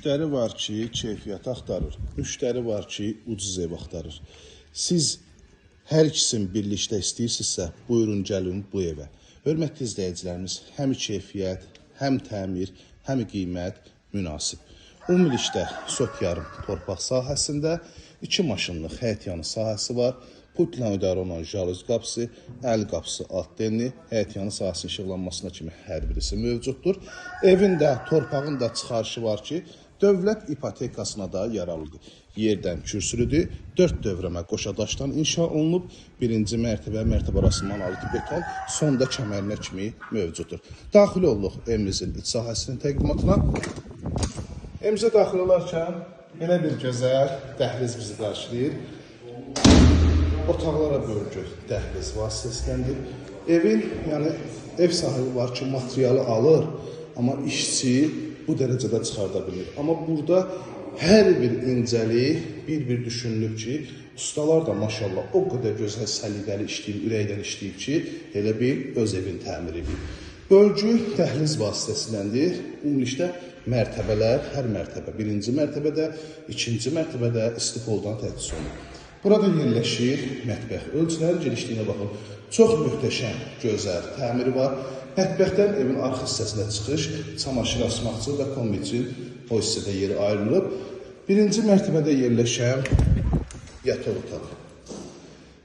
Müştəri var ki, keyfiyyət axtarır. Müştəri var ki, ucuz ev axtarır. Siz hər ikisini birlikdə istəyirsinizsə, buyurun gəlin bu evə. Hörmətli izləyicilərimiz, həm keyfiyyət, həm təmir, həm qiymət münasib. Ümumilikdə Sot yarım torpaq sahəsində 2 maşınlıq həyətyanı sahəsi var. Putla ödər olan jaluz qapısı, əl qapısı alt denli, həyətyanı sahəsinin işıqlanmasına kimi hər birisi mövcuddur. Evin də, torpağın da çıxarışı var ki, dövlət ipotekasına da yararlıdır. Yerdən kürsülüdür, 4 dövrəmə qoşa daşdan inşa olunub, 1-ci mərtəbə, mərtəbə arası monolitli beton, sonda kəmərinə kimi mövcuddur. Daxil olduq evimizin iç sahəsinin təqdimatına. Evimizə daxil olarkən belə bir gözəl dəhliz bizi qarşılayır. Otaqlara bölgü dəhliz vasitəsindəndir. Evin, yəni ev sahibi var ki, materialı alır, amma işçi bu dərəcədə çıxarda bilir. Amma burada hər bir incəlik bir düşünülüb ki, ustalar da maşallah o qədər gözəl səliqəli işləyib, ürəkdən işləyib ki, elə bir öz evin təmiri edir. Bölgü dəhliz vasitəsindəndir. Ümumilikdə mərtəbələr, hər mərtəbə, 1-ci mərtəbədə, 2-ci mərtəbədə istifoldan təchiz olunur. Burada yerləşir mətbəx. Ölçüləri genişliyinə baxın. Çox möhtəşəm, gözəl təmiri var. Mətbəxdən evin arxa hissəsinə çıxış, çamaşır asmaqçı və kombi üçün o hissədə yeri ayrılıb. 1-ci mərtəbədə yerləşən yataq otağı.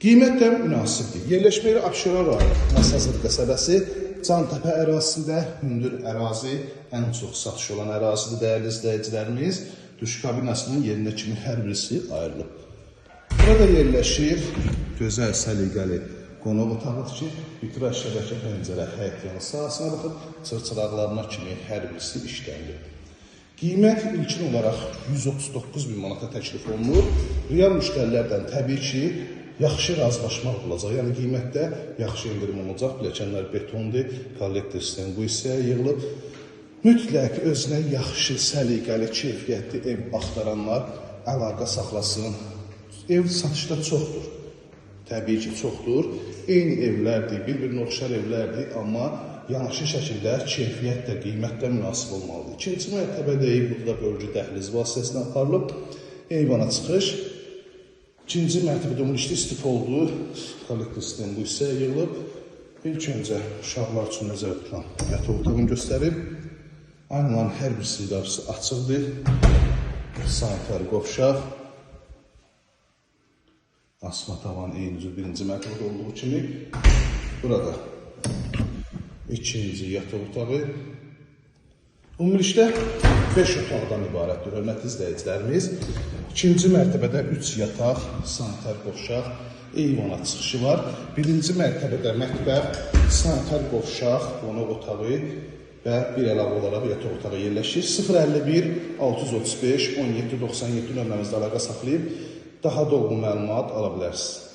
Qiymət də münasibdir. Yerləşmə yeri Abşeron rayonu Masazır qəsəbəsi, Cantəpə ərazisində hündür ərazi, ən çox satış olan ərazidir dəyərli izləyicilərimiz. Duş kabinasının yerinə kimi hər birisi ayrılıb. Burada yerləşir gözəl səliqəli qonaq otağıdır ki, bütün şəbəkə pəncərə həyətyanı sahəsinə baxıb, çırçıraqlarına kimi hər birisi işlənilir. Qiymət ilkin olaraq 139.000 manata təklif olunur. Real müştərilərdən təbii ki, yaxşı razılaşmaq olacaq. Yəni qiymətdə yaxşı indirim olacaq. Pilləkənlər betondur, kollektor sistemi bu hissəyə yığılıb. Mütləq özünə yaxşı, səliqəli, keyfiyyətli ev axtaranlar əlaqə saxlasın. Ev satışda çoxdur. Təbii ki, çoxdur. Eyni evlərdir, bir-birinə oxşar evlərdir, amma yanaşı şəkildə keyfiyyət də, qiymət də münasib olmalıdır. 2-ci mərtəbədə burada bölgü dəhliz vasitəsindən aparılıb, eyvana çıxış. 2-ci mərtəbədə ümumilikdə istif oldu, kollektor sistemi bu hissəyə yığılıb. İlk öncə uşaqlar üçün nəzərdə tutulan yataq otağını göstərib. Aynıların hər birisinin qapısı açıqdır. Sanitar qovşaq. Asma tavan eyni cür 1-ci mərtəbədə olduğu kimi. Burada 2-ci yataq otağı. Ümumilikdə 5 otaqdan ibarətdir, hörmətli izləyicilərimiz. 2-ci mərtəbədə 3 yataq, sanitar qovşaq, eyvana çıxışı var. 1-ci mərtəbədə mətbəx, sanitar qovşaq, qonaq otağı və bir əlavə olaraq yataq otağı yerləşir. 051 635 1797 nömrəmizdə əlaqə saxlayıb daha dolğun məlumat ala bilərsiniz.